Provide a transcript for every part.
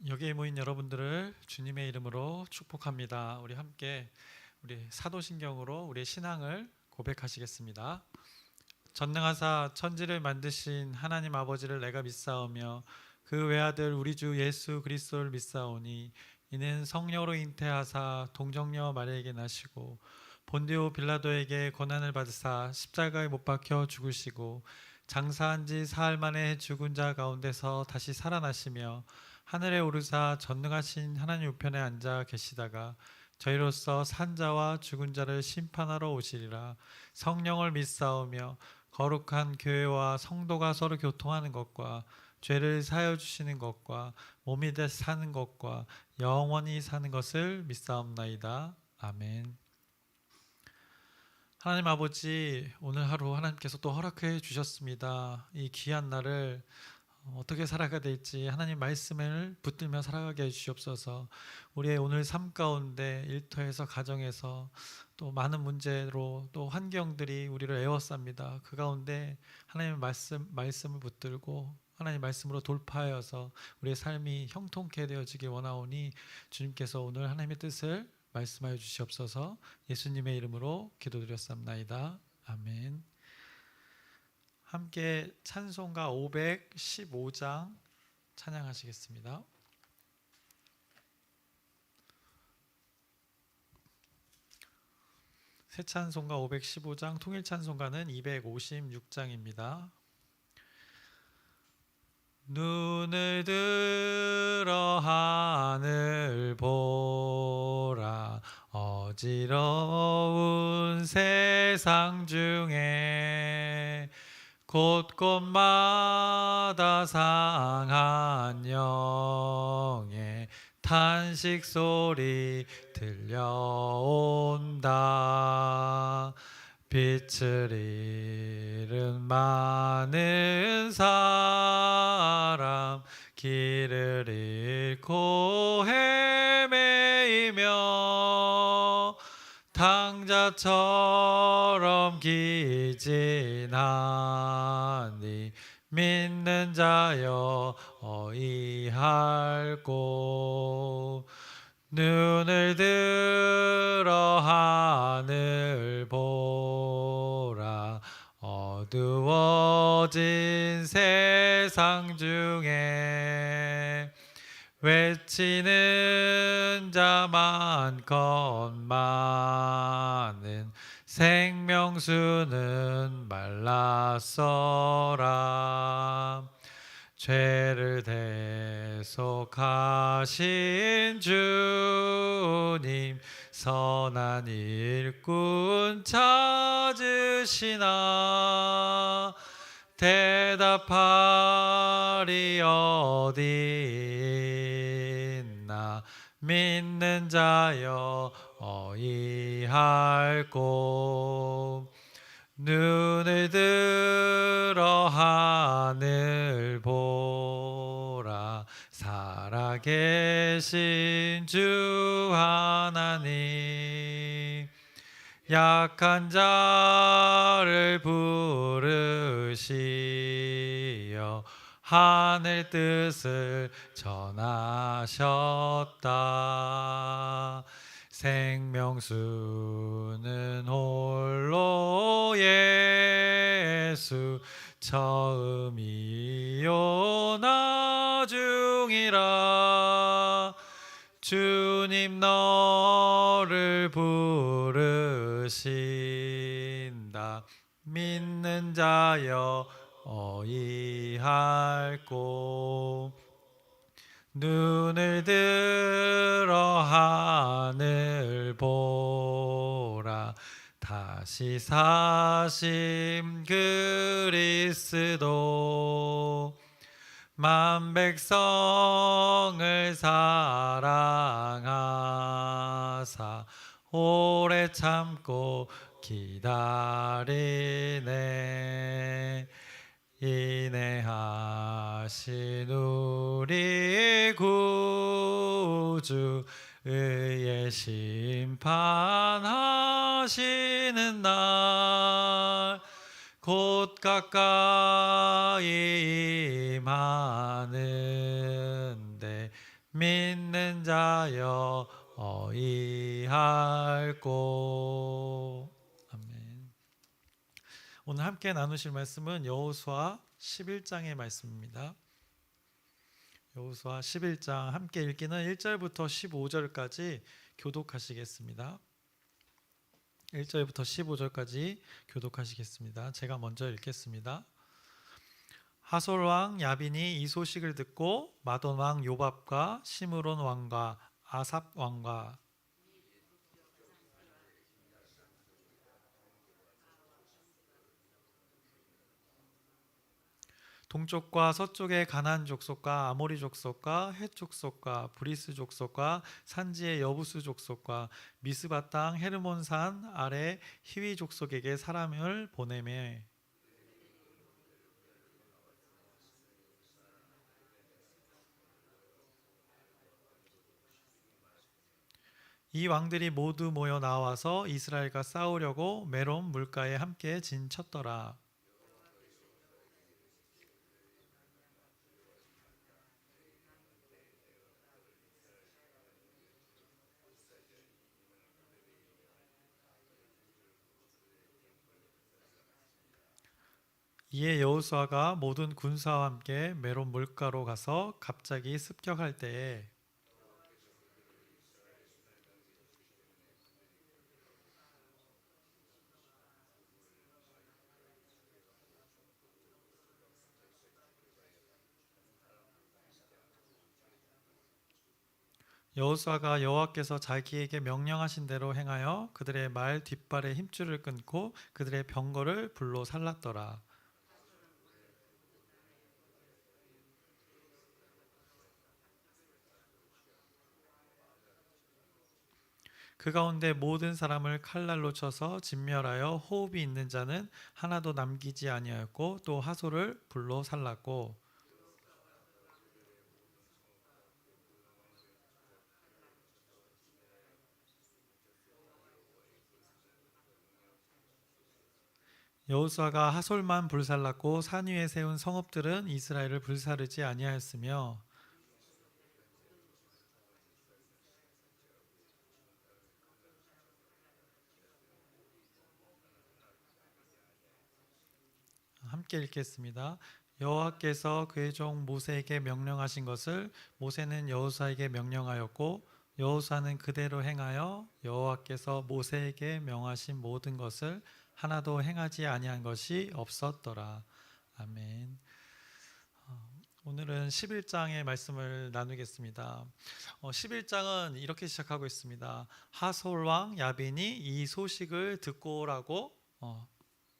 여기에 모인 여러분들을 주님의 이름으로 축복합니다. 우리 함께 우리 사도신경으로 우리의 신앙을 고백하시겠습니다. 전능하사 천지를 만드신 하나님 아버지를 내가 믿사오며 그 외아들 우리 주 예수 그리스도를 믿사오니 이는 성령으로 잉태하사 동정녀 마리아에게 나시고 본디오 빌라도에게 고난을 받으사 십자가에 못 박혀 죽으시고 장사한 지 사흘 만에 죽은 자 가운데서 다시 살아나시며 하늘에 오르사 전능하신 하나님 우편에 앉아 계시다가 저희로서 산 자와 죽은 자를 심판하러 오시리라. 성령을 믿사오며 거룩한 교회와 성도가 서로 교통하는 것과 죄를 사하여 주시는 것과 몸이 돼 사는 것과 영원히 사는 것을 믿사옵나이다. 아멘. 하나님 아버지, 오늘 하루 하나님께서 또 허락해 주셨습니다. 이 귀한 날을 어떻게 살아가야 될지 하나님 말씀을 붙들며 살아가게 해주시옵소서. 우리의 오늘 삶 가운데 일터에서 가정에서 또 많은 문제로 또 환경들이 우리를 에워쌉니다. 그 가운데 하나님의 말씀을 붙들고 하나님 말씀으로 돌파하여서 우리의 삶이 형통케 되어지기 원하오니 주님께서 오늘 하나님의 뜻을 말씀하여 주시옵소서. 예수님의 이름으로 기도드렸사옵나이다. 아멘. 함께 찬송가 515장 찬양하시겠습니다. 새 찬송가 515장, 통일 찬송가는 256장입니다. 눈을 들어 하늘 보라, 어지러운 세상 중에 곳곳마다 상한 영의 탄식 소리 들려온다. 빛을 잃은 많은 사람, 길을 잃고 헤매이며 탕자처럼 기진하니 믿는 자여 어이할꼬. 눈을 들어 하늘 보라, 어두워진 세상 중에 외치는 자 많건만은 생명수는 말랐어라. 죄를 대속하신 주님, 선한 일꾼 찾으시나. 대답하리 어디 있나. 믿는 자여 어이할꼬. 눈을 들어 하늘 보라, 살아계신 주 하나님, 약한 자를 부르시어 하늘 뜻을 전하셨다. 생명수는 홀로 예수, 처음이요 나중이라. 주님 너를 부르신다. 믿는 자여 어이할꼬. 눈을 들어 하늘 보라, 다시 사심 그리스도. 만 백성을 사랑하사 오래 참고 기다리네. 인내하신 우리 구주, 의의 심판하시는 날 곧 가까이 임하는데 믿는 자여 어이할꼬. 아멘. 오늘 함께 나누실 말씀은 여호수아 11장의 말씀입니다. 여호수아 11장 함께 읽기는 1절부터 15절까지 교독하시겠습니다. 1절부터 15절까지 교독하시겠습니다. 제가 먼저 읽겠습니다. 하솔 왕 야빈이 이 소식을 듣고 마돈 왕 요밥과 시므론 왕과 아삽 왕과 동쪽과 서쪽의 가나안 족속과 아모리 족속과 헷 족속과 브리스 족속과 산지의 여부스 족속과 미스바 땅 헤르몬 산 아래 히위 족속에게 사람을 보내매 이 왕들이 모두 모여 나와서 이스라엘과 싸우려고 메롬 물가에 함께 진쳤더라. 이에 여호수아가 모든 군사와 함께 메론 물가로 가서 갑자기 습격할 때에 여호수아가 여호와께서 자기에게 명령하신 대로 행하여 그들의 말 뒷발의 힘줄을 끊고 그들의 병거를 불로 살랐더라. 그 가운데 모든 사람을 칼날로 쳐서 진멸하여 호흡이 있는 자는 하나도 남기지 아니하였고 또 하솔을 불로 살랐고 여호수아가 하솔만 불살랐고 산 위에 세운 성읍들은 이스라엘을 불사르지 아니하였으며 함께 읽겠습니다. 여호와께서 그의 종 모세에게 명령하신 것을 모세는 여호수아에게 명령하였고 여호수아는 그대로 행하여 여호와께서 모세에게 명하신 모든 것을 하나도 행하지 아니한 것이 없었더라. 아멘. 오늘은 11장의 말씀을 나누겠습니다. 11장은 이렇게 시작하고 있습니다. 하솔 왕 야빈이 이 소식을 듣고라고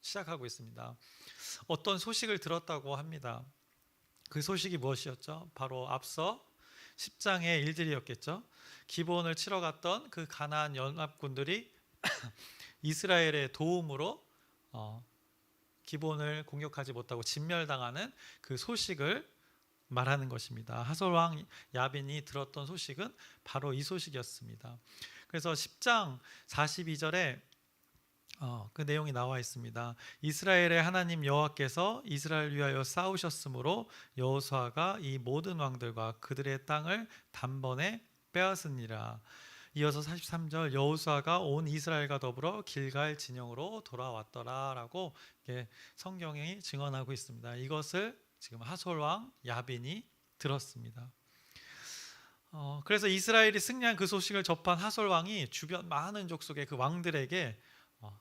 시작하고 있습니다. 어떤 소식을 들었다고 합니다. 그 소식이 무엇이었죠? 바로 앞서 10장의 일들이었겠죠. 기브온을 치러 갔던 그 가나안 연합군들이 이스라엘의 도움으로 기브온을 공격하지 못하고 진멸당하는 그 소식을 말하는 것입니다. 하솔 왕 야빈이 들었던 소식은 바로 이 소식이었습니다. 그래서 10장 42절에 그 내용이 나와 있습니다. 이스라엘의 하나님 여호와께서 이스라엘 위하여 싸우셨으므로 여호수아가 이 모든 왕들과 그들의 땅을 단번에 빼앗으니라. 이어서 43절 여호수아가 온 이스라엘과 더불어 길갈 진영으로 돌아왔더라라고 성경이 증언하고 있습니다. 이것을 지금 하솔 왕 야빈이 들었습니다. 그래서 이스라엘이 승리한 그 소식을 접한 하솔 왕이 주변 많은 족속의 그 왕들에게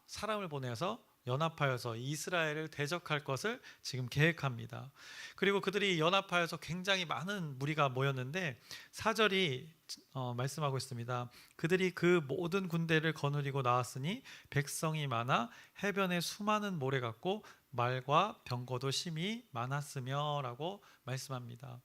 사람을 보내서 연합하여서 이스라엘을 대적할 것을 지금 계획합니다. 그리고 그들이 연합하여서 굉장히 많은 무리가 모였는데 4절이 말씀하고 있습니다. 그들이 그 모든 군대를 거느리고 나왔으니 백성이 많아 해변에 수많은 모래 같고 말과 병거도 심히 많았으며 라고 말씀합니다.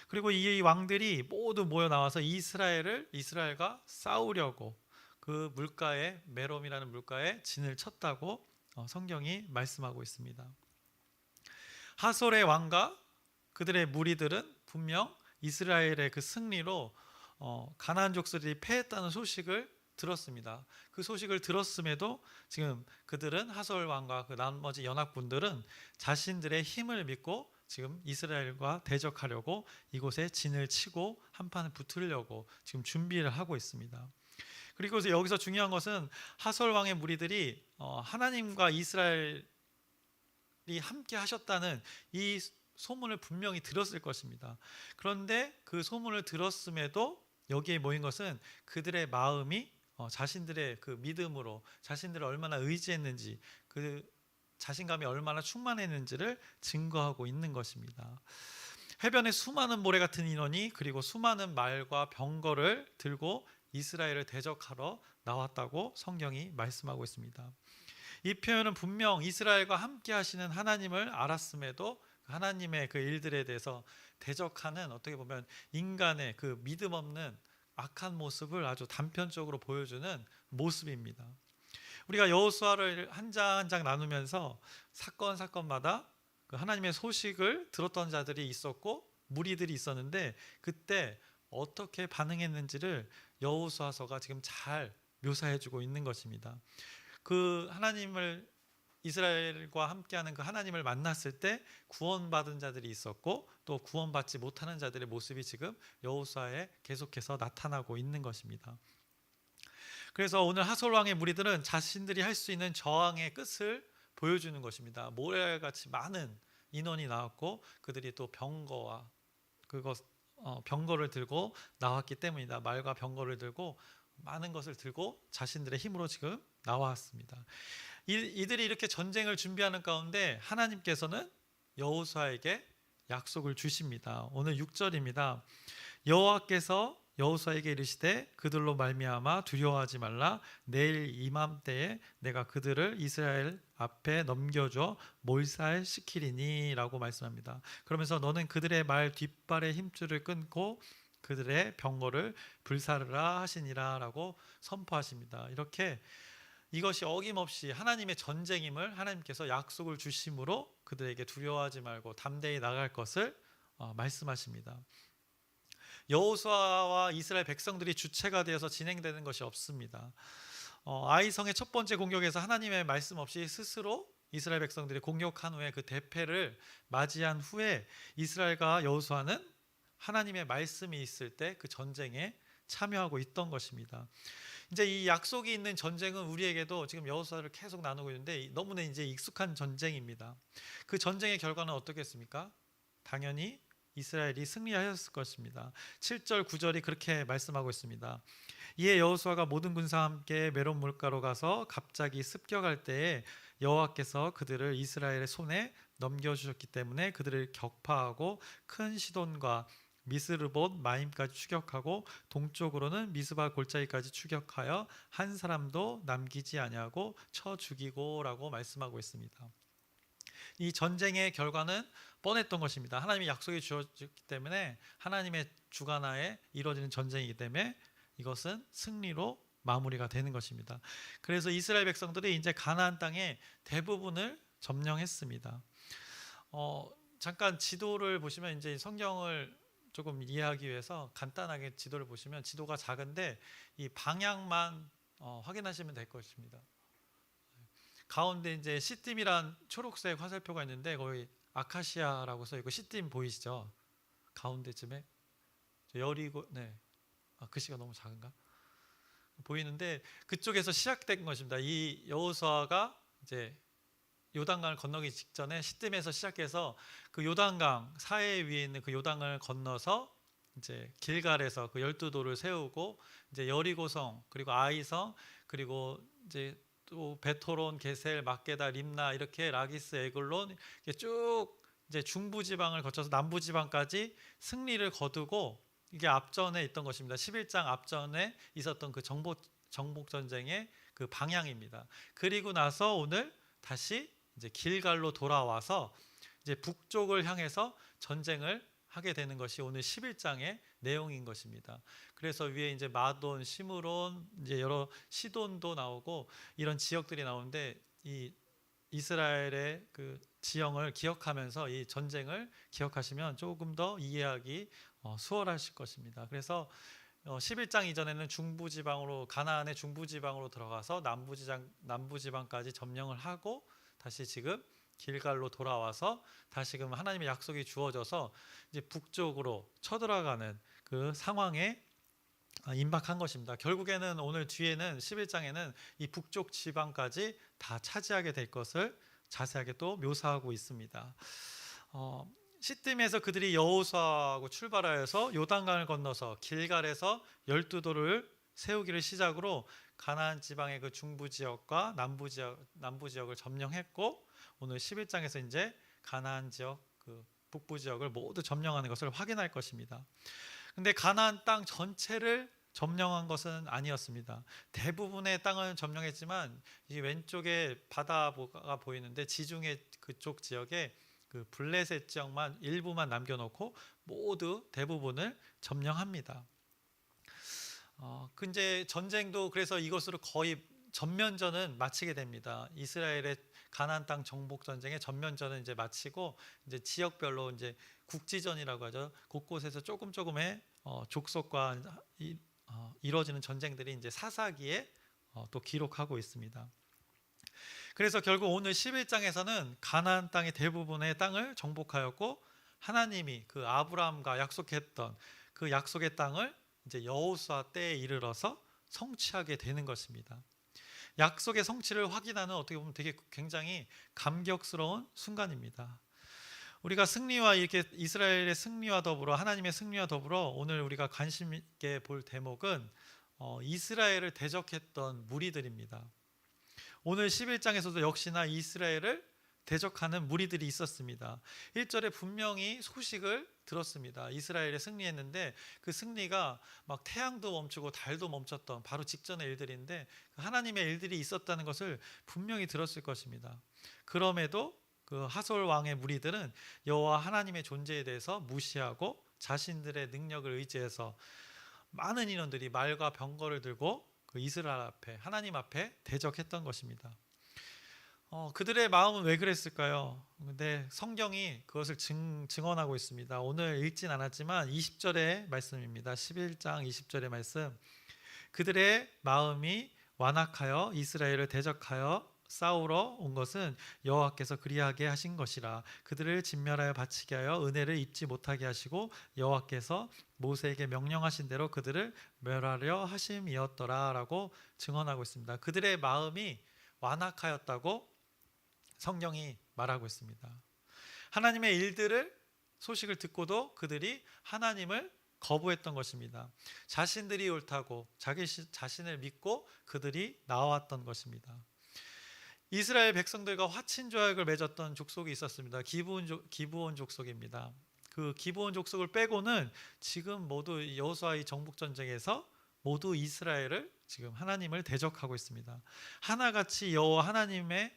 그리고 이 왕들이 모두 모여 나와서 이스라엘과 싸우려고 그 물가에 메롬이라는 물가에 진을 쳤다고 성경이 말씀하고 있습니다. 하솔의 왕과 그들의 무리들은 분명 이스라엘의 그 승리로 가나안 족속들이 패했다는 소식을 들었습니다. 그 소식을 들었음에도 지금 그들은 하솔 왕과 그 나머지 연합군들은 자신들의 힘을 믿고 지금 이스라엘과 대적하려고 이곳에 진을 치고 한판을 붙으려고 지금 준비를 하고 있습니다. 그리고 여기서 중요한 것은 하솔 왕의 무리들이 하나님과 이스라엘이 함께 하셨다는 이 소문을 분명히 들었을 것입니다. 그런데 그 소문을 들었음에도 여기에 모인 것은 그들의 마음이 자신들의 그 믿음으로 자신들을 얼마나 의지했는지, 그 자신감이 얼마나 충만했는지를 증거하고 있는 것입니다. 해변에 수많은 모래 같은 인원이, 그리고 수많은 말과 병거를 들고 이스라엘을 대적하러 나왔다고 성경이 말씀하고 있습니다. 이 표현은 분명 이스라엘과 함께 하시는 하나님을 알았음에도 하나님의 그 일들에 대해서 대적하는, 어떻게 보면 인간의 그 믿음 없는 악한 모습을 아주 단편적으로 보여주는 모습입니다. 우리가 여호수아를 한 장 한 장 나누면서 사건마다 그 하나님의 소식을 들었던 자들이 있었고 무리들이 있었는데, 그때 어떻게 반응했는지를 여호수아서가 지금 잘 묘사해주고 있는 것입니다. 그 하나님을, 이스라엘과 함께하는 그 하나님을 만났을 때 구원받은 자들이 있었고 또 구원받지 못하는 자들의 모습이 지금 여호수아에 계속해서 나타나고 있는 것입니다. 그래서 오늘 하솔 왕의 무리들은 자신들이 할 수 있는 저항의 끝을 보여주는 것입니다. 모래같이 많은 인원이 나왔고 그들이 또 병거와 병거를 들고 나왔기 때문이다. 말과 병거를 들고 많은 것을 들고 자신들의 힘으로 지금 나왔습니다. 이들이 이렇게 전쟁을 준비하는 가운데 하나님께서는 여호수아에게 약속을 주십니다. 오늘 6절입니다. 여호와께서 여호수아에게 이르시되 그들로 말미암아 두려워하지 말라. 내일 이맘때에 내가 그들을 이스라엘 앞에 넘겨줘 몰살시키리니 라고 말씀합니다. 그러면서 너는 그들의 말 뒷발의 힘줄을 끊고 그들의 병거를 불사르라 하시니라 라고 선포하십니다. 이렇게 이것이 어김없이 하나님의 전쟁임을 하나님께서 약속을 주심으로 그들에게 두려워하지 말고 담대히 나갈 것을 말씀하십니다. 여호수아와 이스라엘 백성들이 주체가 되어서 진행되는 것이 없습니다. 아이성의 첫 번째 공격에서 하나님의 말씀 없이 스스로 이스라엘 백성들이 공격한 후에 그 대패를 맞이한 후에 이스라엘과 여호수아는 하나님의 말씀이 있을 때 그 전쟁에 참여하고 있던 것입니다. 이제 이 약속이 있는 전쟁은 우리에게도 지금 여호수아를 계속 나누고 있는데 너무나 이제 익숙한 전쟁입니다. 그 전쟁의 결과는 어떻겠습니까? 당연히 이스라엘이 승리하였을 것입니다. 7절 9절이 그렇게 말씀하고 있습니다. 이에 여호수아가 모든 군사와 함께 메론 물가로 가서 갑자기 습격할 때에 여호와께서 그들을 이스라엘의 손에 넘겨주셨기 때문에 그들을 격파하고 큰 시돈과 미스르봇 마임까지 추격하고 동쪽으로는 미스바 골짜기까지 추격하여 한 사람도 남기지 아니하고 쳐 죽이고라고 말씀하고 있습니다. 이 전쟁의 결과는 뻔했던 것입니다. 하나님의 약속이 주어졌기 때문에, 하나님의 주관하에 이루어지는 전쟁이기 때문에 이것은 승리로 마무리가 되는 것입니다. 그래서 이스라엘 백성들이 이제 가나안 땅의 대부분을 점령했습니다. 잠깐 지도를 보시면, 이제 성경을 조금 이해하기 위해서 간단하게 지도를 보시면, 지도가 작은데 이 방향만 확인하시면 될 것입니다. 가운데 이제 시딤이란 초록색 화살표가 있는데 거기 아카시아라고 써 있고, 시딤 보이시죠? 가운데쯤에 여리고, 네, 글씨가 너무 작은가? 보이는데 그쪽에서 시작된 것입니다. 이 여호수아가 이제 요단강을 건너기 직전에 시딤에서 시작해서 그 요단강 사해 위에 있는 그 요단강을 건너서 이제 길갈에서 그 12도를 세우고 이제 여리고성, 그리고 아이성, 그리고 이제 또 베토론, 게셀, 막게다, 림나, 이렇게 라기스, 에글론 쭉 이제 중부 지방을 거쳐서 남부 지방까지 승리를 거두고, 이게 앞전에 있던 것입니다. 11장 앞전에 있었던 그 정복 전쟁의 그 방향입니다. 그리고 나서 오늘 다시 이제 길갈로 돌아와서 이제 북쪽을 향해서 전쟁을 하게 되는 것이 오늘 11장의 내용인 것입니다. 그래서 위에 이제 마돈, 시므론, 이제 여러 시돈도 나오고 이런 지역들이 나오는데, 이 이스라엘의 그 지형을 기억하면서 이 전쟁을 기억하시면 조금 더 이해하기 수월하실 것입니다. 그래서 11장 이전에는 중부지방으로, 가나안의 중부지방으로 들어가서 남부지방까지 점령을 하고 다시 지금 길갈로 돌아와서 다시금 하나님의 약속이 주어져서 이제 북쪽으로 쳐들어가는 그 상황에 임박한 것입니다. 결국에는 오늘 뒤에는 11장에는 이 북쪽 지방까지 다 차지하게 될 것을 자세하게 또 묘사하고 있습니다. 시딤에서 그들이 여호수아하고 출발하여서 요단강을 건너서 길갈에서 12도를 세우기를 시작으로 가나안 지방의 그 중부 지역과 남부 지역을 점령했고, 오늘 11장에서 이제 가나안 지역, 그 북부 지역을 모두 점령하는 것을 확인할 것입니다. 근데 가나안 땅 전체를 점령한 것은 아니었습니다. 대부분의 땅을 점령했지만 이 왼쪽에 바다가 보이는데 지중해 그쪽 지역에 그 블레셋 지역만 일부만 남겨놓고 모두 대부분을 점령합니다. 근데 전쟁도 그래서 이것으로 거의 전면전은 마치게 됩니다. 이스라엘의 가나안 땅 정복 전쟁의 전면전은 이제 마치고 이제 지역별로 이제 국지전이라고 하죠. 곳곳에서 조금의 족속과 이루어지는 전쟁들이 이제 사사기에 또 기록하고 있습니다. 그래서 결국 오늘 11장에서는 가나안 땅의 대부분의 땅을 정복하였고, 하나님이 그 아브라함과 약속했던 그 약속의 땅을 이제 여호수아 때에 이르러서 성취하게 되는 것입니다. 약속의 성취를 확인하는, 어떻게 보면 되게 굉장히 감격스러운 순간입니다. 우리가 승리와 이렇게 이스라엘의 승리와 더불어 하나님의 승리와 더불어 오늘 우리가 관심 있게 볼 대목은 이스라엘을 대적했던 무리들입니다. 오늘 11장에서도 역시나 이스라엘을 대적하는 무리들이 있었습니다. 1절에 분명히 소식을 들었습니다. 이스라엘이 승리했는데 그 승리가 막 태양도 멈추고 달도 멈췄던 바로 직전의 일들인데 하나님의 일들이 있었다는 것을 분명히 들었을 것입니다. 그럼에도 그 하솔 왕의 무리들은 여호와 하나님의 존재에 대해서 무시하고 자신들의 능력을 의지해서 많은 인원들이 말과 병거를 들고 그 이스라엘 앞에, 하나님 앞에 대적했던 것입니다. 그들의 마음은 왜 그랬을까요? 근데 성경이 그것을 증언하고 있습니다. 오늘 읽진 않았지만 20절의 말씀입니다. 11장 20절의 말씀. 그들의 마음이 완악하여 이스라엘을 대적하여 싸우러 온 것은 여호와께서 그리하게 하신 것이라. 그들을 진멸하여 바치게 하여 은혜를 입지 못하게 하시고 여호와께서 모세에게 명령하신 대로 그들을 멸하려 하심이었더라 라고 증언하고 있습니다. 그들의 마음이 완악하였다고 성경이 말하고 있습니다. 하나님의 일들을 소식을 듣고도 그들이 하나님을 거부했던 것입니다. 자신들이 옳다고 자신을 믿고 그들이 나왔던 것입니다. 이스라엘 백성들과 화친 조약을 맺었던 족속이 있었습니다. 기브온 족속입니다. 그 기브온 족속을 빼고는 지금 모두 여호수아의 정복 전쟁에서 모두 이스라엘을 지금 하나님을 대적하고 있습니다. 하나같이 여호와 하나님의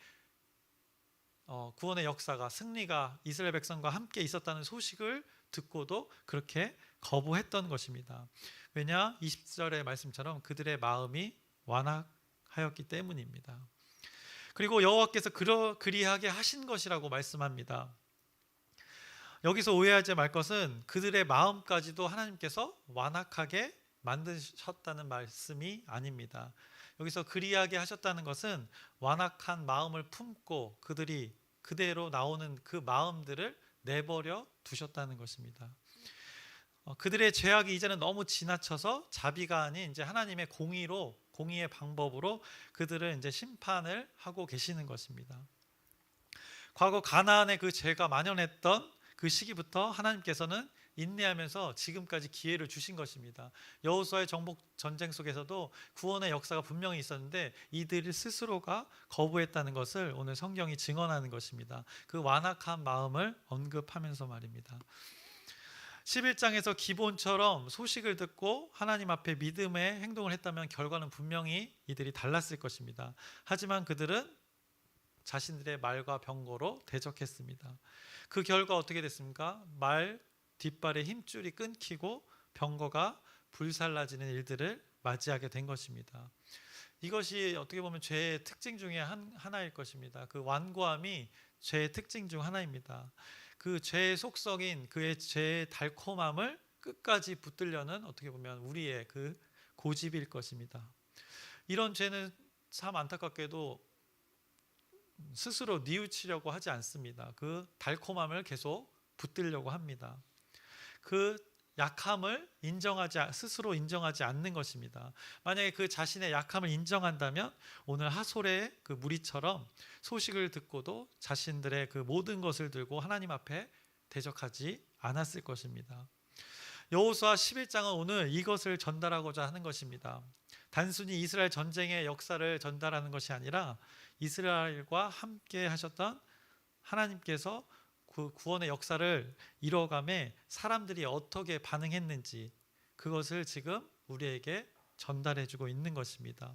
구원의 역사가, 승리가 이스라엘 백성과 함께 있었다는 소식을 듣고도 그렇게 거부했던 것입니다. 왜냐? 20절의 말씀처럼 그들의 마음이 완악하였기 때문입니다. 그리고 여호와께서 그리하게 하신 것이라고 말씀합니다. 여기서 오해하지 말 것은 그들의 마음까지도 하나님께서 완악하게 만드셨다는 말씀이 아닙니다. 여기서 그리하게 하셨다는 것은 완악한 마음을 품고 그들이 그대로 나오는 그 마음들을 내버려 두셨다는 것입니다. 그들의 죄악이 이제는 너무 지나쳐서 자비가 아닌 이제 하나님의 공의의 방법으로 그들을 이제 심판을 하고 계시는 것입니다. 과거 가나안의 그 죄가 만연했던 그 시기부터 하나님께서는 인내하면서 지금까지 기회를 주신 것입니다. 여호수아의 정복 전쟁 속에서도 구원의 역사가 분명히 있었는데 이들 스스로가 거부했다는 것을 오늘 성경이 증언하는 것입니다. 그 완악한 마음을 언급하면서 말입니다. 11장에서 기본처럼 소식을 듣고 하나님 앞에 믿음의 행동을 했다면 결과는 분명히 이들이 달랐을 것입니다. 하지만 그들은 자신들의 말과 병거로 대적했습니다. 그 결과 어떻게 됐습니까? 말 뒷발의 힘줄이 끊기고 병거가 불살라지는 일들을 맞이하게 된 것입니다. 이것이 어떻게 보면 죄의 특징 중에 하나일 것입니다. 그 완고함이 죄의 특징 중 하나입니다. 그 죄의 속성인 그의 죄의 달콤함을 끝까지 붙들려는 어떻게 보면 우리의 그 고집일 것입니다. 이런 죄는 참 안타깝게도 스스로 뉘우치려고 하지 않습니다. 그 달콤함을 계속 붙들려고 합니다. 그 약함을 스스로 인정하지 않는 것입니다. 만약에 그 자신의 약함을 인정한다면 오늘 하솔의 그 무리처럼 소식을 듣고도 자신들의 그 모든 것을 들고 하나님 앞에 대적하지 않았을 것입니다. 여호수아 11장은 오늘 이것을 전달하고자 하는 것입니다. 단순히 이스라엘 전쟁의 역사를 전달하는 것이 아니라 이스라엘과 함께 하셨던 하나님께서 그 구원의 역사를 이뤄감에 사람들이 어떻게 반응했는지 그것을 지금 우리에게 전달해주고 있는 것입니다.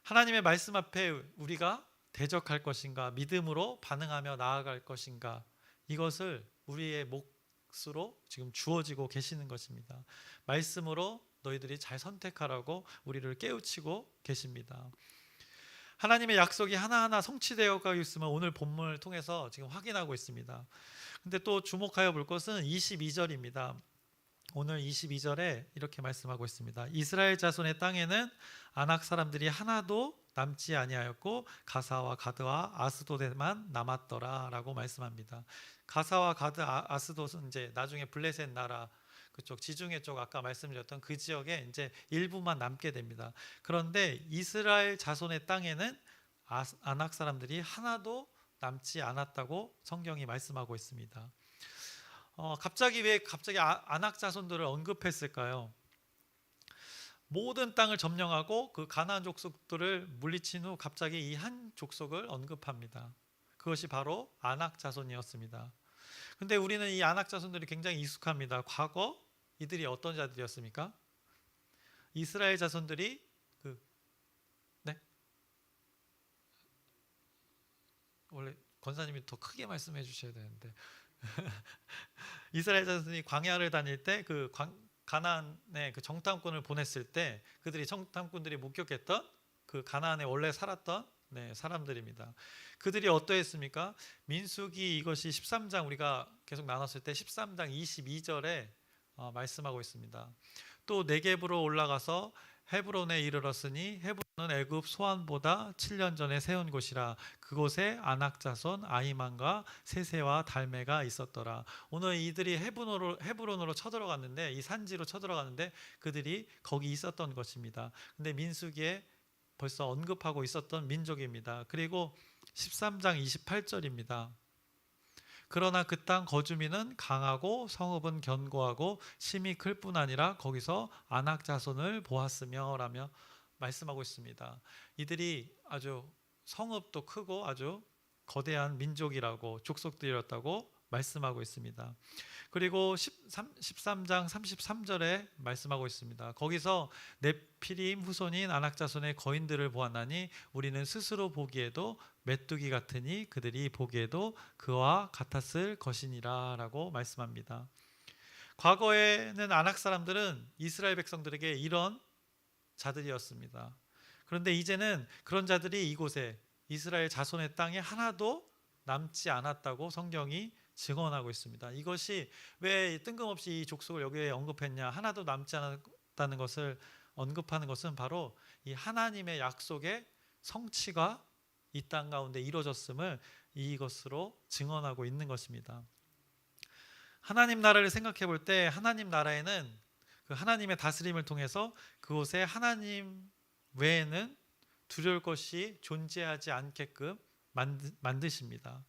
하나님의 말씀 앞에 우리가 대적할 것인가, 믿음으로 반응하며 나아갈 것인가, 이것을 우리의 몫으로 지금 주어지고 계시는 것입니다. 말씀으로 너희들이 잘 선택하라고 우리를 깨우치고 계십니다. 하나님의 약속이 하나하나 성취되어 가고 있으면 오늘 본문을 통해서 지금 확인하고 있습니다. 근데 또 주목하여 볼 것은 22절입니다. 오늘 22절에 이렇게 말씀하고 있습니다. 이스라엘 자손의 땅에는 아낙 사람들이 하나도 남지 아니하였고 가사와 가드와 아스돗에만 남았더라라고 말씀합니다. 가사와 가드, 아스돗은 이제 나중에 블레셋 나라 그쪽 지중해 쪽 아까 말씀드렸던 그 지역에 이제 일부만 남게 됩니다. 그런데 이스라엘 자손의 땅에는 아낙 사람들이 하나도 남지 않았다고 성경이 말씀하고 있습니다. 갑자기 왜 아낙 자손들을 언급했을까요? 모든 땅을 점령하고 그 가나안 족속들을 물리친 후 갑자기 이 한 족속을 언급합니다. 그것이 바로 아낙 자손이었습니다. 근데 우리는 이 아낙 자손들이 굉장히 익숙합니다. 과거 이들이 어떤 자들이었습니까? 이스라엘 자손들이 원래 권사님이 더 크게 말씀해 주셔야 되는데 이스라엘 자손이 광야를 다닐 때 그 가나안에 그 정탐꾼을 보냈을 때 그들이 정탐꾼들이 목격했던 그 가나안에 원래 살았던 사람들입니다. 그들이 어떠했습니까? 민수기 이것이 13장 우리가 계속 나눴을 때 13장 22절에 말씀하고 있습니다. 또 네겝으로 올라가서 헤브론에 이르렀으니 헤브론은 애굽 소안보다 7년 전에 세운 곳이라 그곳에 아낙 자손 아히만과 세세와 달메가 있었더라. 오늘 이들이 헤브론으로 쳐들어갔는데 이 산지로 쳐들어갔는데 그들이 거기 있었던 것입니다. 근데 민수기에 벌써 언급하고 있었던 민족입니다. 그리고 13장 28절입니다. 그러나 그 땅 거주민은 강하고 성읍은 견고하고 심이 클 뿐 아니라 거기서 아낙 자손을 보았으며 라며 말씀하고 있습니다. 이들이 아주 성읍도 크고 아주 거대한 민족이라고 족속들이었다고 말씀하고 있습니다. 그리고 13장 33절에 말씀하고 있습니다. 거기서 네피림 후손인 아낙 자손의 거인들을 보았나니 우리는 스스로 보기에도 메뚜기 같으니 그들이 보기에도 그와 같았을 것이니라 라고 말씀합니다. 과거에는 아낙 사람들은 이스라엘 백성들에게 이런 자들이었습니다. 그런데 이제는 그런 자들이 이곳에 이스라엘 자손의 땅에 하나도 남지 않았다고 성경이 증언하고 있습니다. 이것이 왜 뜬금없이 이 족속을 여기에 언급했냐, 하나도 남지 않았다는 것을 언급하는 것은 바로 이 하나님의 약속의 성취가 이 땅 가운데 이루어졌음을 이것으로 증언하고 있는 것입니다. 하나님 나라를 생각해 볼 때 하나님 나라에는 그 하나님의 다스림을 통해서 그곳에 하나님 외에는 두려울 것이 존재하지 않게끔 만드십니다.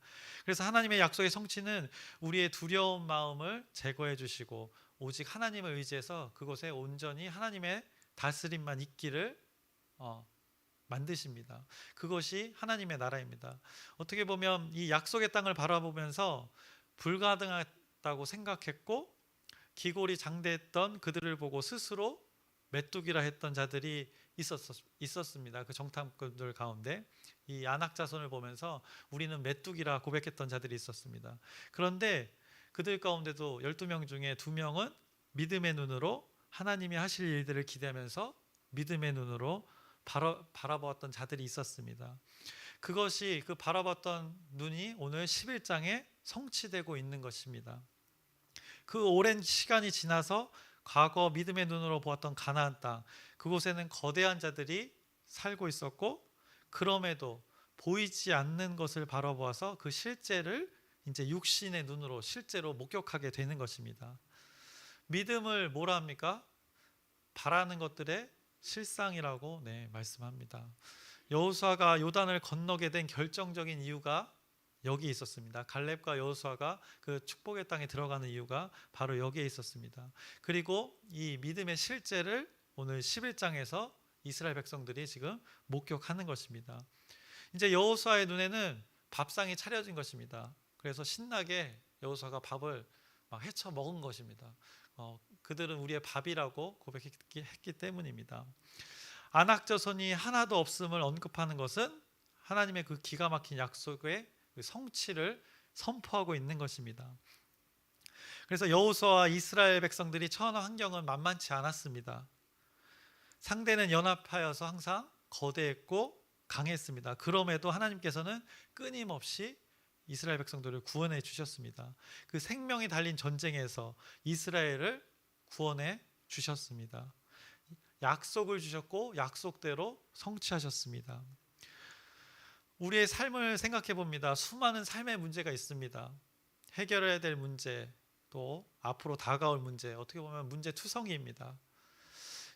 그래서 하나님의 약속의 성취는 우리의 두려운 마음을 제거해 주시고 오직 하나님을 의지해서 그곳에 온전히 하나님의 다스림만 있기를 만드십니다. 그것이 하나님의 나라입니다. 어떻게 보면 이 약속의 땅을 바라보면서 불가능하다고 생각했고 기골이 장대했던 그들을 보고 스스로 메뚜기라 했던 자들이 있었습니다. 그 정탐꾼들 가운데 이 아낙 자손을 보면서 우리는 메뚜기라 고백했던 자들이 있었습니다. 그런데 그들 가운데도 12명 중에 2명은 믿음의 눈으로 하나님이 하실 일들을 기대하면서 믿음의 눈으로 바라보았던 자들이 있었습니다. 그것이 그 바라봤던 눈이 오늘 11장에 성취되고 있는 것입니다. 그 오랜 시간이 지나서 과거 믿음의 눈으로 보았던 가나안 땅, 그곳에는 거대한 자들이 살고 있었고 그럼에도 보이지 않는 것을 바라보아서 그 실제를 이제 육신의 눈으로 실제로 목격하게 되는 것입니다. 믿음을 뭐라 합니까? 바라는 것들의 실상이라고 말씀합니다. 여호수아가 요단을 건너게 된 결정적인 이유가 여기 있었습니다. 갈렙과 여호수아가 그 축복의 땅에 들어가는 이유가 바로 여기에 있었습니다. 그리고 이 믿음의 실제를 오늘 11장에서 이스라엘 백성들이 지금 목격하는 것입니다. 이제 여호수아의 눈에는 밥상이 차려진 것입니다. 그래서 신나게 여호수아가 밥을 막 헤쳐 먹은 것입니다. 그들은 우리의 밥이라고 고백했기 때문입니다. 안악자손이 하나도 없음을 언급하는 것은 하나님의 그 기가 막힌 약속의 그 성취를 선포하고 있는 것입니다. 그래서 여호수아와 이스라엘 백성들이 처한 환경은 만만치 않았습니다. 상대는 연합하여서 항상 거대했고 강했습니다. 그럼에도 하나님께서는 끊임없이 이스라엘 백성들을 구원해 주셨습니다. 그 생명이 달린 전쟁에서 이스라엘을 구원해 주셨습니다. 약속을 주셨고 약속대로 성취하셨습니다. 우리의 삶을 생각해 봅니다. 수많은 삶의 문제가 있습니다. 해결해야 될 문제, 또 앞으로 다가올 문제, 어떻게 보면 문제 투성이입니다.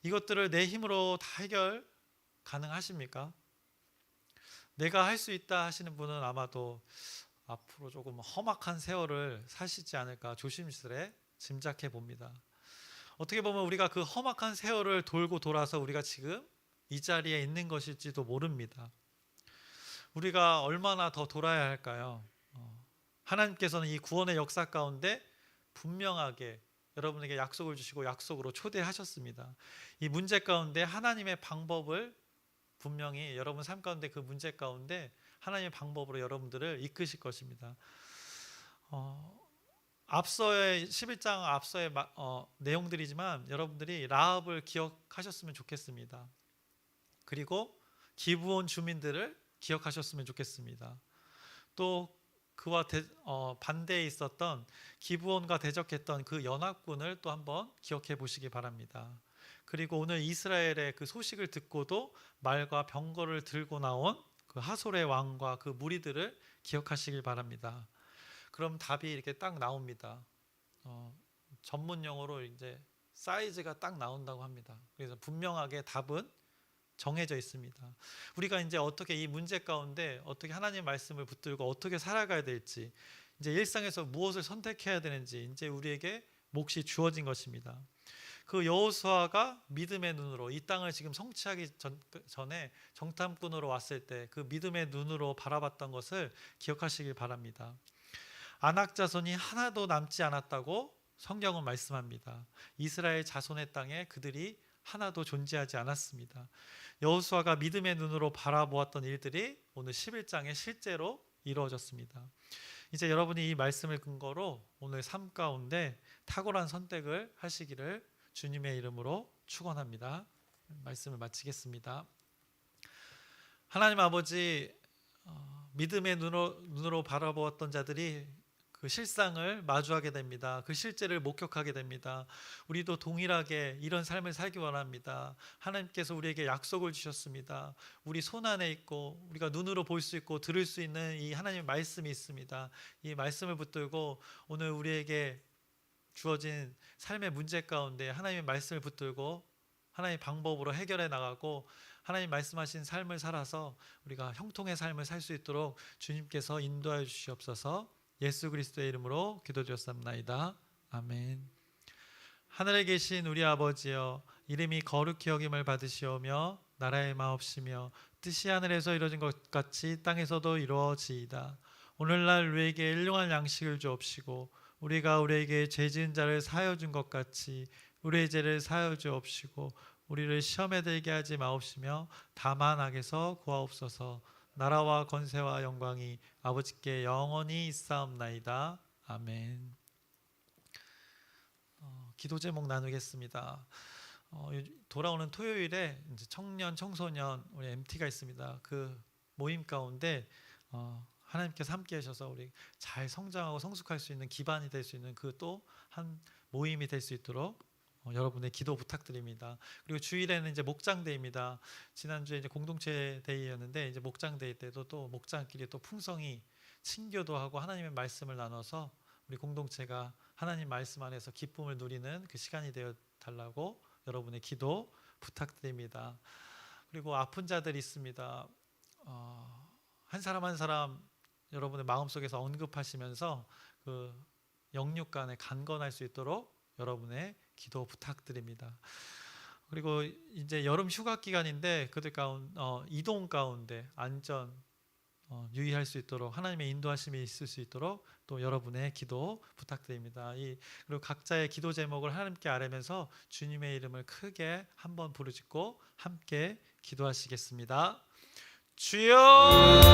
이것들을 내 힘으로 다 해결 가능하십니까? 내가 할 수 있다 하시는 분은 아마도 앞으로 조금 험악한 세월을 사시지 않을까 조심스레 짐작해 봅니다. 어떻게 보면 우리가 그 험악한 세월을 돌고 돌아서 우리가 지금 이 자리에 있는 것일지도 모릅니다. 우리가 얼마나 더 돌아야 할까요? 하나님께서는 이 구원의 역사 가운데 분명하게 여러분에게 약속을 주시고 약속으로 초대하셨습니다. 이 문제 가운데 하나님의 방법을 분명히 여러분 삶 가운데 그 문제 가운데 하나님의 방법으로 여러분들을 이끄실 것입니다. 앞서의 11장 앞서의 내용들이지만 여러분들이 라합을 기억하셨으면 좋겠습니다. 그리고 기브온 주민들을 기억하셨으면 좋겠습니다. 또 그와 반대에 있었던 기브온과 대적했던 그 연합군을 또 한번 기억해 보시기 바랍니다. 그리고 오늘 이스라엘의 그 소식을 듣고도 말과 병거를 들고 나온 그 하솔의 왕과 그 무리들을 기억하시길 바랍니다. 그럼 답이 이렇게 딱 나옵니다. 전문 용어로 이제 사이즈가 딱 나온다고 합니다. 그래서 분명하게 답은 정해져 있습니다. 우리가 이제 어떻게 이 문제 가운데 어떻게 하나님의 말씀을 붙들고 어떻게 살아가야 될지, 이제 일상에서 무엇을 선택해야 되는지 이제 우리에게 몫이 주어진 것입니다. 그 여호수아가 믿음의 눈으로 이 땅을 지금 성취하기 전에 정탐꾼으로 왔을 때 그 믿음의 눈으로 바라봤던 것을 기억하시길 바랍니다. 안악 자손이 하나도 남지 않았다고 성경은 말씀합니다. 이스라엘 자손의 땅에 그들이 하나도 존재하지 않았습니다. 여호수아가 믿음의 눈으로 바라보았던 일들이 오늘 11장에 실제로 이루어졌습니다. 이제 여러분이 이 말씀을 근거로 오늘 삶 가운데 탁월한 선택을 하시기를 주님의 이름으로 축원합니다. 말씀을 마치겠습니다. 하나님 아버지, 믿음의 눈으로 바라보았던 자들이 그 실상을 마주하게 됩니다. 그 실제를 목격하게 됩니다. 우리도 동일하게 이런 삶을 살기 원합니다. 하나님께서 우리에게 약속을 주셨습니다. 우리 손 안에 있고 우리가 눈으로 볼 수 있고 들을 수 있는 이 하나님의 말씀이 있습니다. 이 말씀을 붙들고 오늘 우리에게 주어진 삶의 문제 가운데 하나님의 말씀을 붙들고 하나님의 방법으로 해결해 나가고 하나님 말씀하신 삶을 살아서 우리가 형통의 삶을 살 수 있도록 주님께서 인도하여 주시옵소서. 예수 그리스도의 이름으로 기도드렸사옵나이다. 아멘. 하늘에 계신 우리 아버지여, 이름이 거룩히 여김을 받으시오며 나라의 마옵시며 뜻이 하늘에서 이루어진 것 같이 땅에서도 이루어지이다. 오늘날 우리에게 일용할 양식을 주옵시고 우리가 우리에게 죄 지은 자를 사하여 준 것 같이 우리의 죄를 사하여 주옵시고 우리를 시험에 들게 하지 마옵시며 다만 악에서 구하옵소서. 나라와 권세와 영광이 아버지께 영원히 있사옵나이다. 아멘. 기도 제목 나누겠습니다. 돌아오는 토요일에 이제 청년 청소년 우리 MT가 있습니다. 그 모임 가운데 하나님께서 함께 하셔서 우리 잘 성장하고 성숙할 수 있는 기반이 될 수 있는 그 또 한 모임이 될 수 있도록 여러분의 기도 부탁드립니다. 그리고 주일에는 이제 목장데이입니다. 지난주에 이제 공동체 데이였는데 이제 목장데이 때도 또 목장끼리 또 풍성히 친교도 하고 하나님의 말씀을 나눠서 우리 공동체가 하나님 말씀 안에서 기쁨을 누리는 그 시간이 되어 달라고 여러분의 기도 부탁드립니다. 그리고 아픈 자들이 있습니다. 한 사람 한 사람 여러분의 마음속에서 언급하시면서 그 영육 간에 강건할 수 있도록 여러분의 기도 부탁드립니다. 그리고 이제 여름 휴가 기간인데 그들 가운데 이동 가운데 안전 유의할 수 있도록 하나님의 인도하심이 있을 수 있도록 또 여러분의 기도 부탁드립니다. 그리고 각자의 기도 제목을 하나님께 아뢰면서 주님의 이름을 크게 한번 부르짖고 함께 기도하시겠습니다. 주여